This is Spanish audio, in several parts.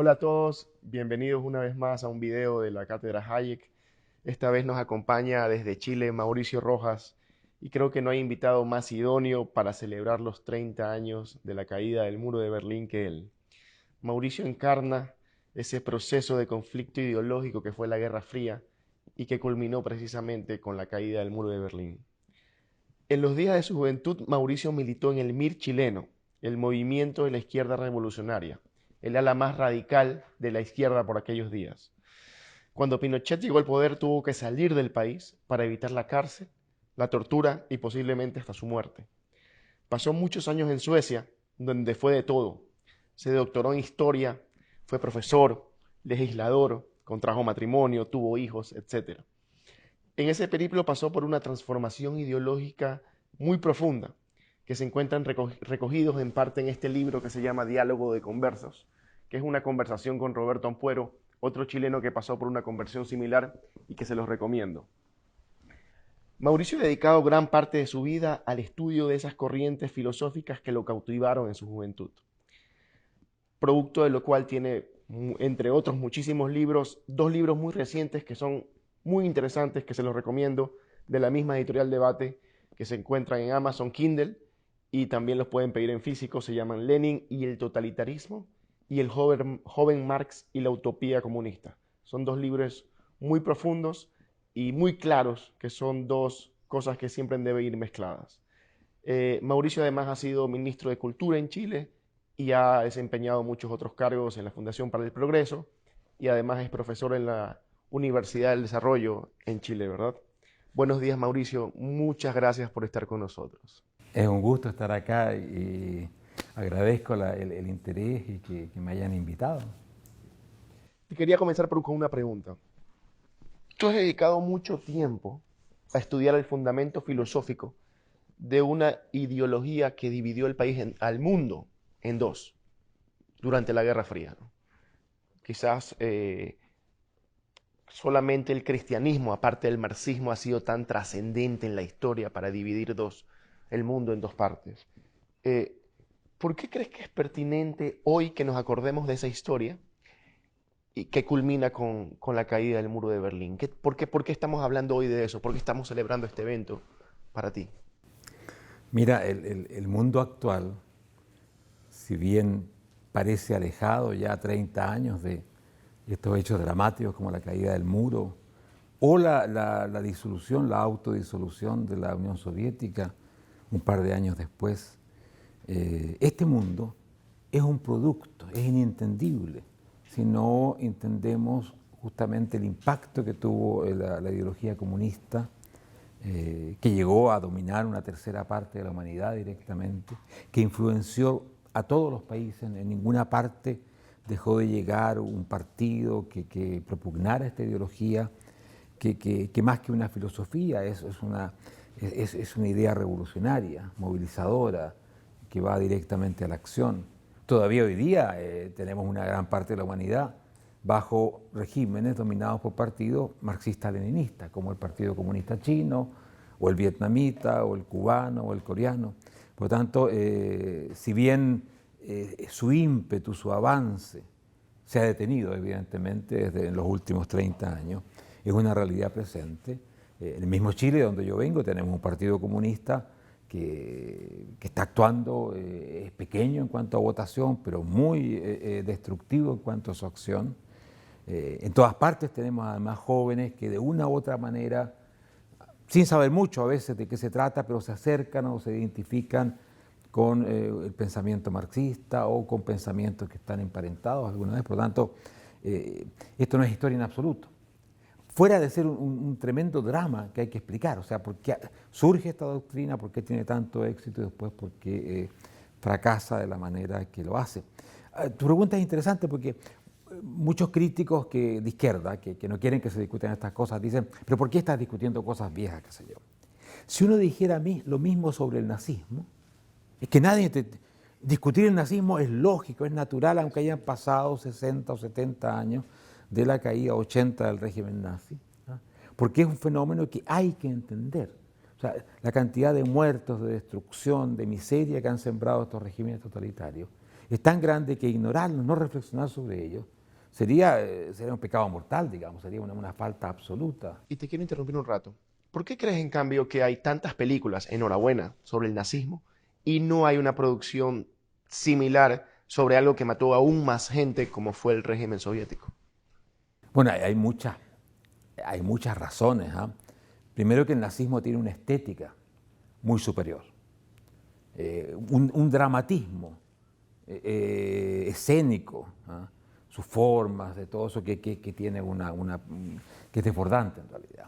Hola a todos, bienvenidos una vez más a un video de la Cátedra Hayek. Esta vez nos acompaña desde Chile Mauricio Rojas y creo que no hay invitado más idóneo para celebrar los 30 años de la caída del muro de Berlín que él. Mauricio encarna ese proceso de conflicto ideológico que fue la Guerra Fría y que culminó precisamente con la caída del muro de Berlín. En los días de su juventud, Mauricio militó en el MIR chileno, el movimiento de la izquierda revolucionaria, el ala más radical de la izquierda por aquellos días. Cuando Pinochet llegó al poder, tuvo que salir del país para evitar la cárcel, la tortura y posiblemente hasta su muerte. Pasó muchos años en Suecia, donde fue de todo. Se doctoró en historia, fue profesor, legislador, contrajo matrimonio, tuvo hijos, etc. En ese periplo pasó por una transformación ideológica muy profunda, que se encuentran recogidos en parte en este libro que se llama Diálogo de Conversos, que es una conversación con Roberto Ampuero, otro chileno que pasó por una conversión similar y que se los recomiendo. Mauricio ha dedicado gran parte de su vida al estudio de esas corrientes filosóficas que lo cautivaron en su juventud, producto de lo cual tiene, entre otros muchísimos libros, dos libros muy recientes que son muy interesantes, que se los recomiendo, de la misma editorial Debate, que se encuentran en Amazon Kindle y también los pueden pedir en físico. Se llaman Lenin y el totalitarismo y el joven Marx y la utopía comunista. Son dos libros muy profundos y muy claros, que son dos cosas que siempre deben ir mezcladas. Mauricio además ha sido ministro de Cultura en Chile y ha desempeñado muchos otros cargos en la Fundación para el Progreso y además es profesor en la Universidad del Desarrollo en Chile, ¿verdad? Buenos días, Mauricio. Muchas gracias por estar con nosotros. Es un gusto estar acá y agradezco el interés y que me hayan invitado. Te quería comenzar con una pregunta. Tú has dedicado mucho tiempo a estudiar el fundamento filosófico de una ideología que dividió el país al mundo en dos durante la Guerra Fría, ¿no? Quizás solamente el cristianismo, aparte del marxismo, ha sido tan trascendente en la historia para dividir el mundo en dos partes. Eh, ¿Por qué crees que es pertinente hoy que nos acordemos de esa historia y que culmina con la caída del muro de Berlín? ¿Por qué estamos hablando hoy de eso? ¿Por qué estamos celebrando este evento para ti? Mira, el mundo actual, si bien parece alejado ya 30 años de estos hechos dramáticos como la caída del muro o la disolución, la autodisolución de la Unión Soviética un par de años después, este mundo es un producto, es inentendible si no entendemos justamente el impacto que tuvo la ideología comunista, que llegó a dominar una tercera parte de la humanidad directamente, que influenció a todos los países. En ninguna parte dejó de llegar un partido que propugnara esta ideología, que más que una filosofía es una idea revolucionaria, movilizadora, que va directamente a la acción. Todavía hoy día tenemos una gran parte de la humanidad bajo regímenes dominados por partidos marxistas-leninistas, como el Partido Comunista Chino, o el vietnamita, o el cubano, o el coreano. Por lo tanto, si bien su ímpetu, su avance, se ha detenido evidentemente desde los últimos 30 años, es una realidad presente. En el mismo Chile, donde yo vengo, tenemos un partido comunista que está actuando, es pequeño en cuanto a votación, pero muy destructivo en cuanto a su acción. En todas partes tenemos además jóvenes que de una u otra manera, sin saber mucho a veces de qué se trata, pero se acercan o se identifican con el pensamiento marxista o con pensamientos que están emparentados alguna vez. Por lo tanto, esto no es historia en absoluto. Fuera de ser un tremendo drama que hay que explicar, o sea, por qué surge esta doctrina, por qué tiene tanto éxito y después por qué fracasa de la manera que lo hace. Tu pregunta es interesante porque muchos críticos de izquierda, que no quieren que se discutan estas cosas, dicen, pero ¿por qué estás discutiendo cosas viejas, qué sé yo? Si uno dijera lo mismo sobre el nazismo, es que discutir el nazismo es lógico, es natural, aunque hayan pasado 60 o 70 años de la caída 80 del régimen nazi, ¿no? Porque es un fenómeno que hay que entender. O sea, la cantidad de muertos, de destrucción, de miseria que han sembrado estos regímenes totalitarios es tan grande que ignorarlos, no reflexionar sobre ellos, sería un pecado mortal, digamos, sería una falta absoluta. Y te quiero interrumpir un rato. ¿Por qué crees, en cambio, que hay tantas películas, enhorabuena, sobre el nazismo y no hay una producción similar sobre algo que mató aún más gente como fue el régimen soviético? Bueno, hay muchas razones, ¿ah? Primero que el nazismo tiene una estética muy superior, un dramatismo escénico, ¿ah? Sus formas, de todo eso que tiene que es desbordante en realidad.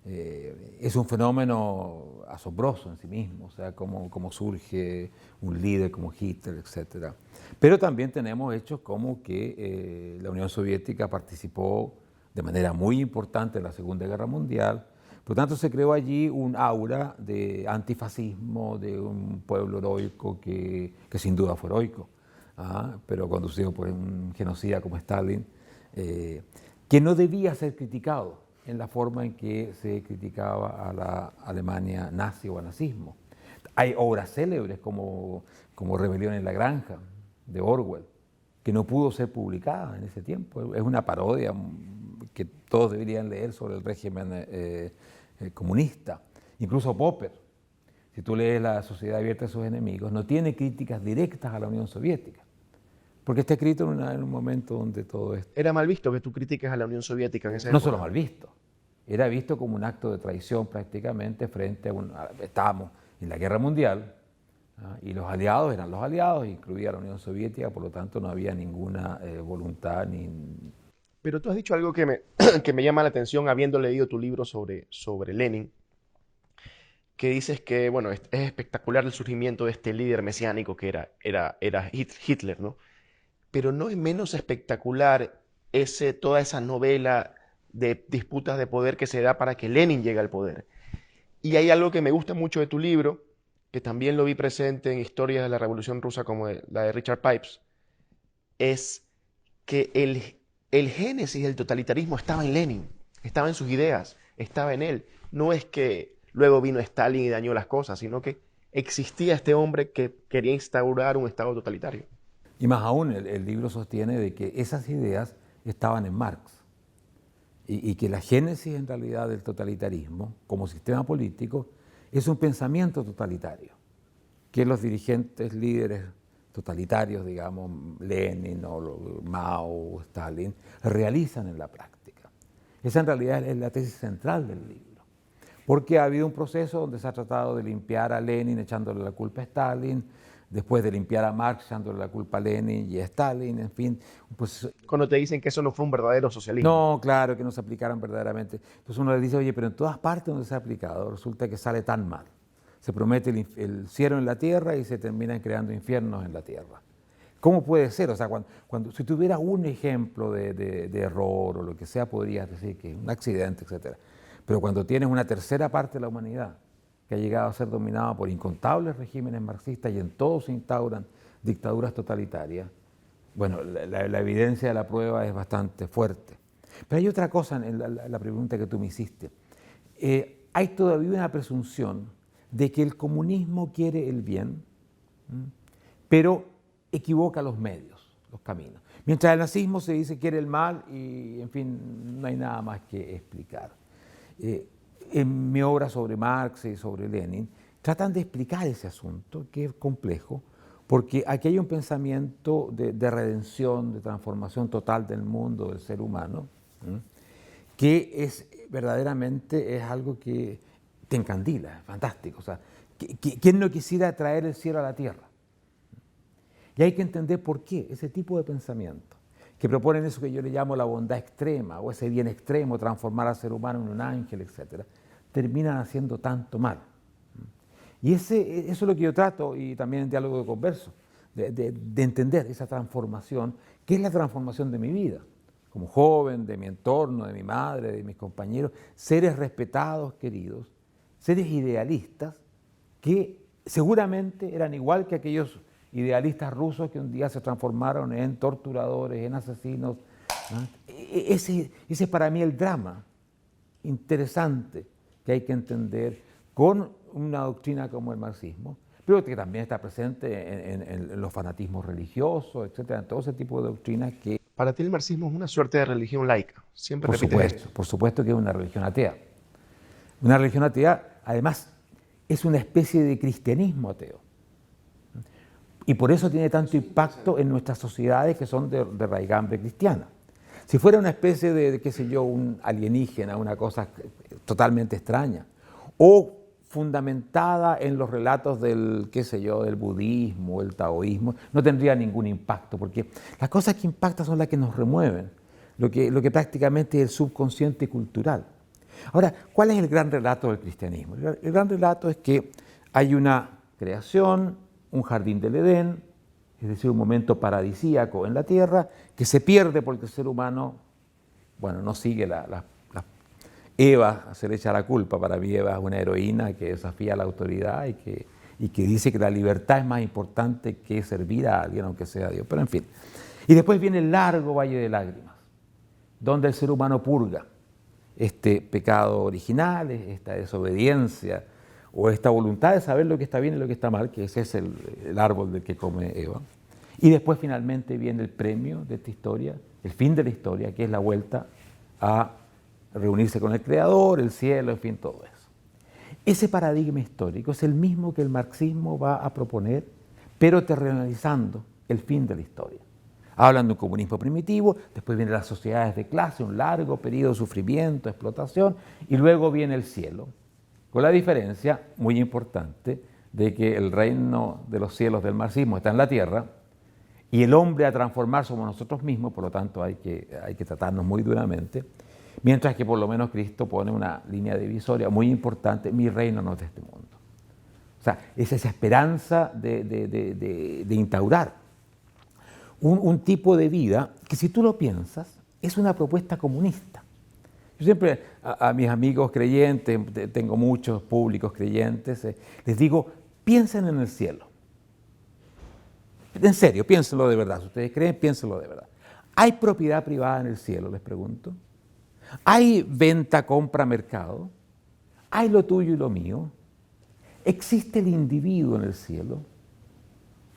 Es un fenómeno asombroso en sí mismo, o sea, cómo surge un líder como Hitler, etc. Pero también tenemos hechos como que la Unión Soviética participó de manera muy importante en la Segunda Guerra Mundial. Por tanto, se creó allí un aura de antifascismo, de un pueblo heroico que sin duda fue heroico, pero conducido por un genocida como Stalin, que no debía ser criticado en la forma en que se criticaba a la Alemania nazi o al nazismo. Hay obras célebres como Rebelión en la Granja, de Orwell, que no pudo ser publicada en ese tiempo. Es una parodia que todos deberían leer sobre el régimen comunista. Incluso Popper, si tú lees La Sociedad Abierta de sus Enemigos, no tiene críticas directas a la Unión Soviética, porque está escrito en un momento donde todo esto... Era mal visto que tú critiques a la Unión Soviética en esa No época. solo mal visto, era visto como un acto de traición prácticamente frente estábamos en la Guerra Mundial, y los aliados eran los aliados, incluía la Unión Soviética, por lo tanto no había ninguna voluntad ni... Pero tú has dicho algo que que me llama la atención habiendo leído tu libro sobre Lenin, que dices que, bueno, es espectacular el surgimiento de este líder mesiánico que era Hitler, ¿no? Pero no es menos espectacular toda esa novela de disputas de poder que se da para que Lenin llegue al poder. Y hay algo que me gusta mucho de tu libro, que también lo vi presente en historias de la Revolución Rusa como la de Richard Pipes, es que el génesis del totalitarismo estaba en Lenin, estaba en sus ideas, estaba en él. No es que luego vino Stalin y dañó las cosas, sino que existía este hombre que quería instaurar un estado totalitario. Y más aún, el libro sostiene de que esas ideas estaban en Marx y que la génesis en realidad del totalitarismo como sistema político es un pensamiento totalitario, que los dirigentes líderes totalitarios, digamos, Lenin o Mao o Stalin, realizan en la práctica. Esa en realidad es la tesis central del libro, porque ha habido un proceso donde se ha tratado de limpiar a Lenin echándole la culpa a Stalin, después de limpiar a Marx echándole la culpa a Lenin y a Stalin, en fin, un proceso. Cuando te dicen que eso no fue un verdadero socialismo. No, claro, que no se aplicaron verdaderamente. Entonces uno le dice, oye, pero en todas partes donde se ha aplicado resulta que sale tan mal. Se promete el cielo en la tierra y se terminan creando infiernos en la tierra. ¿Cómo puede ser? O sea, si tuviera un ejemplo de error o lo que sea, podrías decir que un accidente, etc. Pero cuando tienes una tercera parte de la humanidad que ha llegado a ser dominada por incontables regímenes marxistas y en todos se instauran dictaduras totalitarias, bueno, la evidencia de la prueba es bastante fuerte. Pero hay otra cosa en la pregunta que tú me hiciste. Hay todavía una presunción de que el comunismo quiere el bien, pero equivoca los medios, los caminos. Mientras el nazismo se dice quiere el mal y, en fin, no hay nada más que explicar. En mi obra sobre Marx y sobre Lenin, tratan de explicar ese asunto, que es complejo, porque aquí hay un pensamiento de redención, de transformación total del mundo, del ser humano, que es verdaderamente es algo que te encandila, es fantástico. O sea, ¿quién no quisiera traer el cielo a la tierra? Y hay que entender por qué ese tipo de pensamiento, que proponen eso que yo le llamo la bondad extrema, o ese bien extremo, transformar al ser humano en un ángel, etc., terminan haciendo tanto mal. Y eso es lo que yo trato, y también en Diálogo de Converso, de entender esa transformación, que es la transformación de mi vida, como joven, de mi entorno, de mi madre, de mis compañeros, seres respetados, queridos, seres idealistas, que seguramente eran igual que aquellos idealistas rusos que un día se transformaron en torturadores, en asesinos. Ese es para mí el drama interesante que hay que entender con una doctrina como el marxismo, pero que también está presente en los fanatismos religiosos, etcétera, en todo ese tipo de doctrinas que, Para ti el marxismo es una suerte de religión laica. Siempre repites eso. por supuesto que es una religión atea. Una religión atea, además, es una especie de cristianismo ateo. Y por eso tiene tanto impacto en nuestras sociedades que son de raigambre cristiana. Si fuera una especie de, qué sé yo, un alienígena, una cosa totalmente extraña, o fundamentada en los relatos del, qué sé yo, del budismo, el taoísmo, no tendría ningún impacto, porque las cosas que impactan son las que nos remueven, lo que prácticamente es el subconsciente cultural. Ahora, ¿cuál es el gran relato del cristianismo? El gran relato es que hay una creación, un jardín del Edén, es decir, un momento paradisíaco en la tierra, que se pierde porque el ser humano, bueno, no sigue Eva se le echa la culpa. Para mí Eva es una heroína que desafía la autoridad y que dice que la libertad es más importante que servir a alguien, aunque sea Dios. Pero en fin. Y después viene el largo valle de lágrimas, donde el ser humano purga este pecado original, esta desobediencia o esta voluntad de saber lo que está bien y lo que está mal, que ese es el árbol del que come Eva. Y después finalmente viene el premio de esta historia, el fin de la historia, que es la vuelta a reunirse con el Creador, el cielo, en fin, todo eso. Ese paradigma histórico es el mismo que el marxismo va a proponer, pero terrenalizando el fin de la historia. Hablan de un comunismo primitivo, después vienen las sociedades de clase, un largo periodo de sufrimiento, explotación, y luego viene el cielo, con la diferencia muy importante de que el reino de los cielos del marxismo está en la tierra y el hombre a transformar somos nosotros mismos, por lo tanto hay que tratarnos muy duramente, mientras que por lo menos Cristo pone una línea divisoria muy importante: mi reino no es de este mundo. O sea, es esa esperanza de instaurar un tipo de vida que, si tú lo piensas, es una propuesta comunista. Yo siempre a mis amigos creyentes, tengo muchos públicos creyentes, les digo, piensen en el cielo. En serio, piénsenlo de verdad. Si ustedes creen, piénsenlo de verdad. ¿Hay propiedad privada en el cielo, les pregunto? ¿Hay venta, compra, mercado? ¿Hay lo tuyo y lo mío? ¿Existe el individuo en el cielo?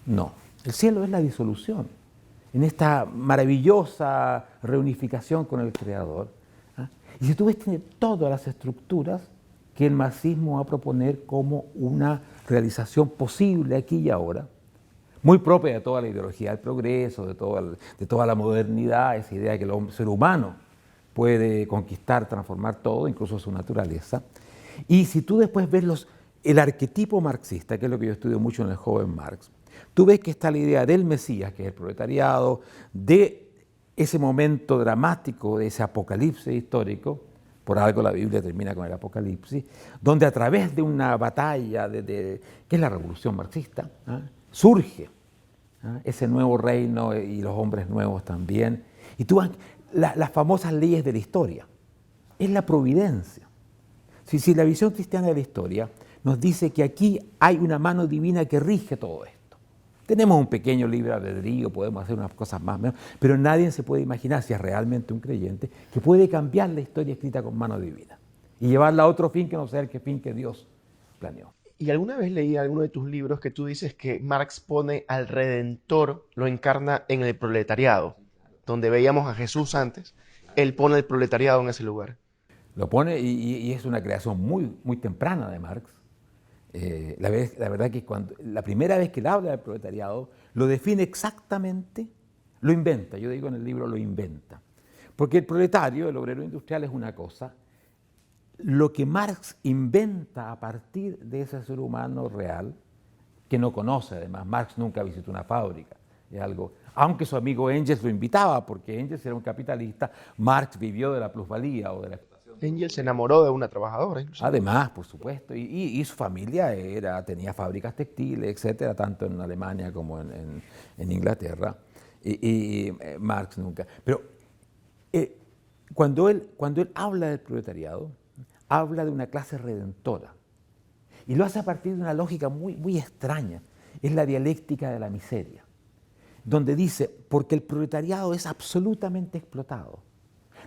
No. El cielo es la disolución, en esta maravillosa reunificación con el Creador. Y si tú ves, tiene todas las estructuras que el marxismo va a proponer como una realización posible aquí y ahora, muy propia de toda la ideología del progreso, de toda la modernidad, esa idea de que el ser humano puede conquistar, transformar todo, incluso su naturaleza. Y si tú después ves el arquetipo marxista, que es lo que yo estudio mucho en el joven Marx, tú ves que está la idea del Mesías, que es el proletariado, de ese momento dramático, de ese apocalipsis histórico. Por algo la Biblia termina con el Apocalipsis, donde a través de una batalla, que es la revolución marxista, surge ese nuevo reino y los hombres nuevos también. Y tú vas, las famosas leyes de la historia, es la providencia. Si la visión cristiana de la historia nos dice que aquí hay una mano divina que rige todo esto. Tenemos un pequeño libre albedrío, podemos hacer unas cosas más o menos, pero nadie se puede imaginar, si es realmente un creyente, que puede cambiar la historia escrita con mano divina y llevarla a otro fin que no sea el fin que Dios planeó. Y alguna vez leí alguno de tus libros que tú dices que Marx pone al Redentor, lo encarna en el proletariado, donde veíamos a Jesús antes, él pone el proletariado en ese lugar. Lo pone y es una creación muy, muy temprana de Marx. La verdad que la primera vez que él habla del proletariado, lo define exactamente, lo inventa. Yo digo en el libro, lo inventa. Porque el proletario, el obrero industrial, es una cosa. Lo que Marx inventa a partir de ese ser humano real, que no conoce además, Marx nunca visitó una fábrica, es algo, aunque su amigo Engels lo invitaba, porque Engels era un capitalista, Marx vivió de la plusvalía o de la explotación. Engels se enamoró de una trabajadora, incluso. Además, por supuesto, y su familia tenía fábricas textiles, etcétera, tanto en Alemania como en Inglaterra, y Marx nunca. Pero cuando él habla del proletariado, habla de una clase redentora, y lo hace a partir de una lógica muy, muy extraña, es la dialéctica de la miseria, donde dice, porque el proletariado es absolutamente explotado,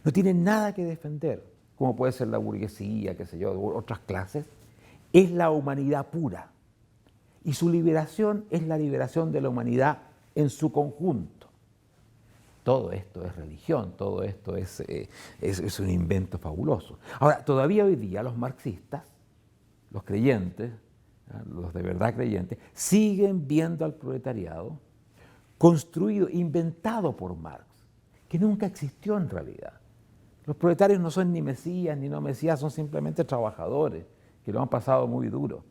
no tiene nada que defender, como puede ser la burguesía, qué sé yo, otras clases, es la humanidad pura y su liberación es la liberación de la humanidad en su conjunto. Todo esto es religión, todo esto es un invento fabuloso. Ahora, todavía hoy día los marxistas, los creyentes, los de verdad creyentes, siguen viendo al proletariado construido, inventado por Marx, que nunca existió en realidad. Los proletarios no son ni mesías ni no mesías, son simplemente trabajadores que lo han pasado muy duro.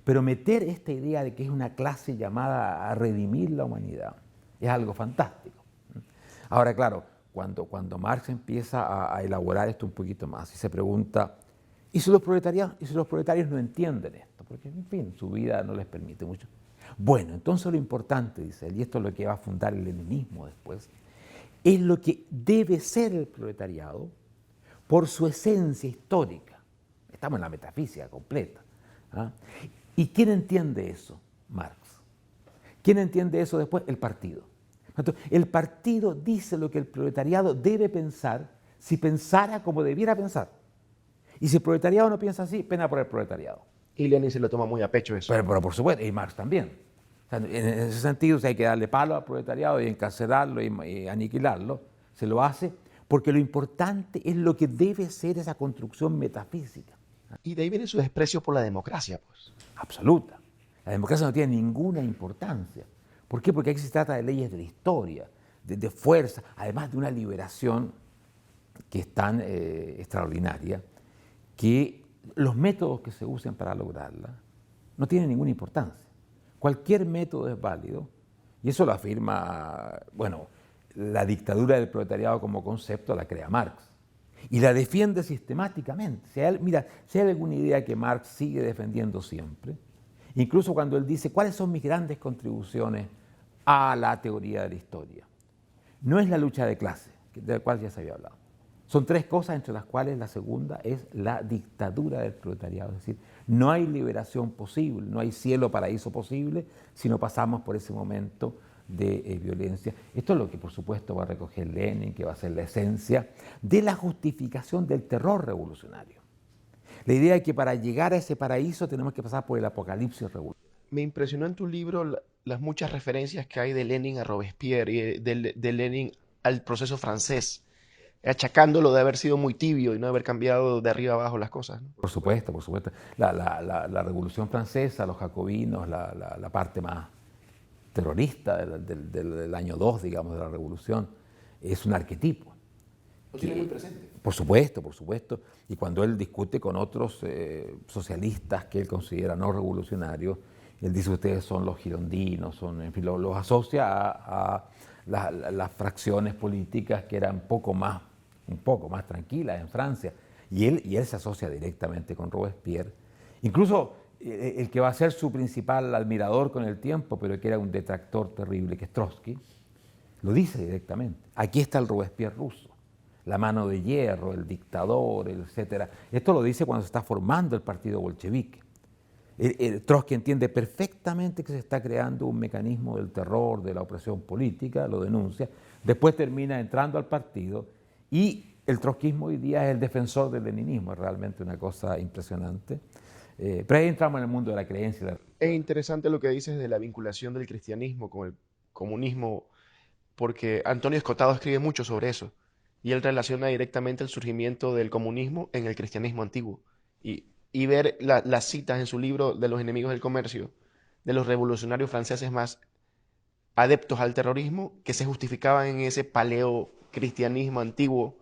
Pero meter esta idea de que es una clase llamada a redimir la humanidad es algo fantástico. Ahora, claro, cuando Marx empieza a elaborar esto un poquito más y se pregunta, ¿y si los proletarios no entienden esto? Porque, en fin, su vida no les permite mucho. Bueno, entonces lo importante, dice él, y esto es lo que va a fundar el leninismo después, es lo que debe ser el proletariado por su esencia histórica. Estamos en la metafísica completa. ¿Y quién entiende eso? Marx. ¿Quién entiende eso después? El partido. Entonces, el partido dice lo que el proletariado debe pensar si pensara como debiera pensar. Y si el proletariado no piensa así, pena por el proletariado. Y Lenin se lo toma muy a pecho eso. Pero por supuesto, y Marx también. O sea, en ese sentido, si hay que darle palo al proletariado y encarcelarlo y aniquilarlo, se lo hace porque lo importante es lo que debe ser esa construcción metafísica. Y de ahí viene su desprecio por la democracia, pues. Absoluta. La democracia no tiene ninguna importancia. ¿Por qué? Porque aquí se trata de leyes de la historia, de fuerza, además de una liberación que es tan extraordinaria que los métodos que se usen para lograrla no tienen ninguna importancia. Cualquier método es válido, y eso lo afirma, bueno, la dictadura del proletariado como concepto la crea Marx, y la defiende sistemáticamente. Si hay alguna idea que Marx sigue defendiendo siempre, incluso cuando él dice, ¿cuáles son mis grandes contribuciones a la teoría de la historia? No es la lucha de clase, de la cual ya se había hablado. Son tres cosas, entre las cuales la segunda es la dictadura del proletariado. Es decir, no hay liberación posible, no hay cielo, paraíso posible, si no pasamos por ese momento de violencia. Esto es lo que, por supuesto, va a recoger Lenin, que va a ser la esencia de la justificación del terror revolucionario. La idea de que para llegar a ese paraíso tenemos que pasar por el apocalipsis revolucionario. Me impresionó en tu libro las muchas referencias que hay de Lenin a Robespierre y de Lenin al proceso francés, achacándolo de haber sido muy tibio y no haber cambiado de arriba abajo las cosas, ¿no? Por supuesto, por supuesto. La Revolución Francesa, los jacobinos, la parte más terrorista del año 2, digamos, de la Revolución, es un arquetipo. Lo tiene muy presente. Por supuesto, por supuesto. Y cuando él discute con otros socialistas que él considera no revolucionarios, él dice, ustedes son los girondinos, en fin, los asocia a las fracciones políticas que eran un poco más tranquilas en Francia. Y él se asocia directamente con Robespierre. Incluso el que va a ser su principal admirador con el tiempo, pero que era un detractor terrible, que es Trotsky, lo dice directamente. Aquí está el Robespierre ruso, la mano de hierro, el dictador, etc. Esto lo dice cuando se está formando el partido bolchevique. Trotsky entiende perfectamente que se está creando un mecanismo del terror, de la opresión política, lo denuncia, después termina entrando al partido y el trotskismo hoy día es el defensor del leninismo, es realmente una cosa impresionante. Pero ahí entramos en el mundo de la creencia. Es interesante lo que dices de la vinculación del cristianismo con el comunismo, porque Antonio Escotado escribe mucho sobre eso, y él relaciona directamente el surgimiento del comunismo en el cristianismo antiguo. Y ver las citas en su libro de los enemigos del comercio, de los revolucionarios franceses más adeptos al terrorismo, que se justificaban en ese paleocristianismo antiguo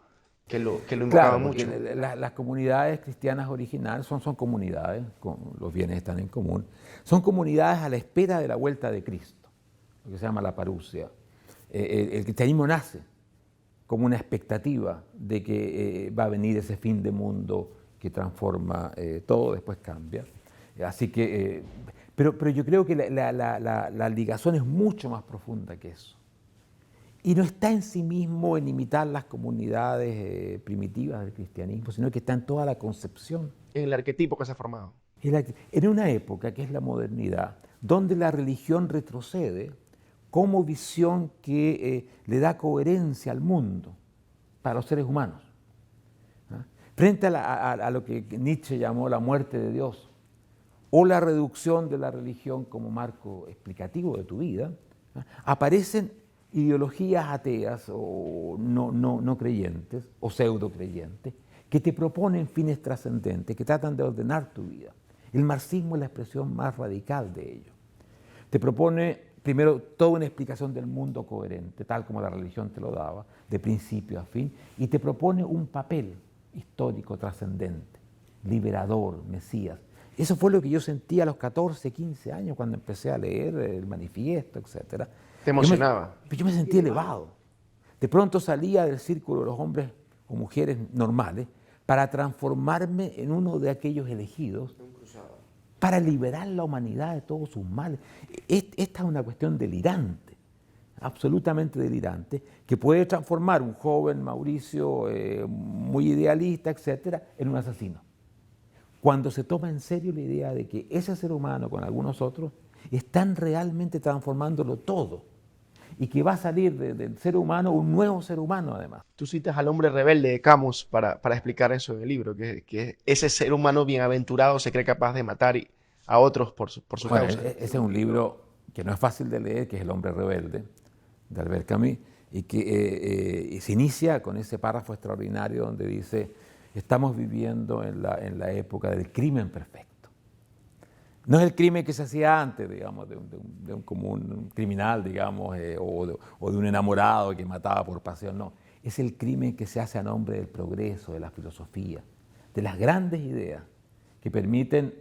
que lo invocaba Claro, mucho. las comunidades cristianas originales son comunidades, los bienes están en común, son comunidades a la espera de la vuelta de Cristo, lo que se llama la parusia. El cristianismo nace como una expectativa de que va a venir ese fin de mundo que transforma todo, después cambia. Así que, pero yo creo que la ligación es mucho más profunda que eso. Y no está en sí mismo en imitar las comunidades primitivas del cristianismo, sino que está en toda la concepción. En el arquetipo que se ha formado. En una época que es la modernidad, donde la religión retrocede como visión que le da coherencia al mundo para los seres humanos. Frente a lo que Nietzsche llamó la muerte de Dios, o la reducción de la religión como marco explicativo de tu vida, aparecen ideologías ateas o no creyentes o pseudo creyentes que te proponen fines trascendentes, que tratan de ordenar tu vida. El marxismo es la expresión más radical de ello. Te propone primero toda una explicación del mundo coherente, tal como la religión te lo daba, de principio a fin, y te propone un papel histórico trascendente, liberador, Mesías. Eso fue lo que yo sentía a los 14, 15 años cuando empecé a leer el manifiesto, etc. ¿Te emocionaba? Yo me sentí elevado. De pronto salía del círculo de los hombres o mujeres normales para transformarme en uno de aquellos elegidos para liberar la humanidad de todos sus males. Esta es una cuestión delirante, absolutamente delirante, que puede transformar un joven Mauricio muy idealista, etcétera, en un asesino. Cuando se toma en serio la idea de que ese ser humano con algunos otros están realmente transformándolo todo y que va a salir del ser humano un nuevo ser humano además. Tú citas al hombre rebelde de Camus para explicar eso en el libro, que ese ser humano bienaventurado se cree capaz de matar a otros por su causa. Ese es un libro que no es fácil de leer, que es El hombre rebelde, de Albert Camus, y que se inicia con ese párrafo extraordinario donde dice: estamos viviendo en la época del crimen perfecto. No es el crimen que se hacía antes, digamos, de un común criminal, digamos, o de un enamorado que mataba por pasión, no. Es el crimen que se hace a nombre del progreso, de la filosofía, de las grandes ideas que permiten,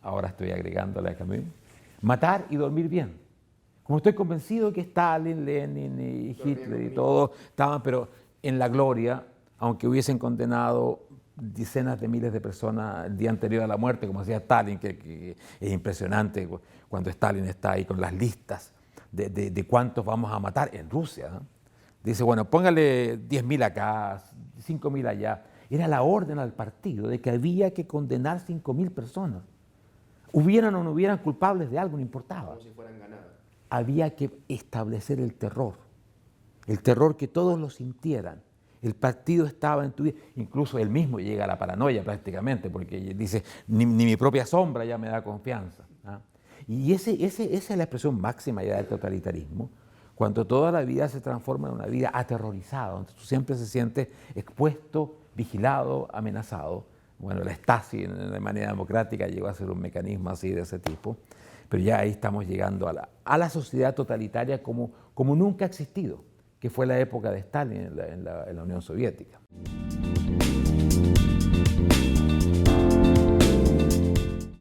ahora estoy agregándole a Camus, matar y dormir bien. Como estoy convencido que Stalin, Lenin y Hitler y todos estaban, pero en la gloria, aunque hubiesen condenado decenas de miles de personas el día anterior a la muerte, como decía Stalin, que es impresionante cuando Stalin está ahí con las listas de cuántos vamos a matar en Rusia, ¿no? Dice, bueno, póngale 10.000 acá, 5.000 allá. Era la orden al partido de que había que condenar 5.000 personas. Hubieran o no hubieran culpables de algo, no importaba. Como si fueran ganadas. Había que establecer el terror que todos lo sintieran. El partido estaba en tu vida, incluso él mismo llega a la paranoia prácticamente, porque dice, ni mi propia sombra ya me da confianza, ¿ah? Y esa es la expresión máxima ya del totalitarismo, cuando toda la vida se transforma en una vida aterrorizada, donde tú siempre se sientes expuesto, vigilado, amenazado. Bueno, la Stasi de manera democrática llegó a ser un mecanismo así de ese tipo, pero ya ahí estamos llegando a la sociedad totalitaria como nunca ha existido, que fue la época de Stalin en la Unión Soviética.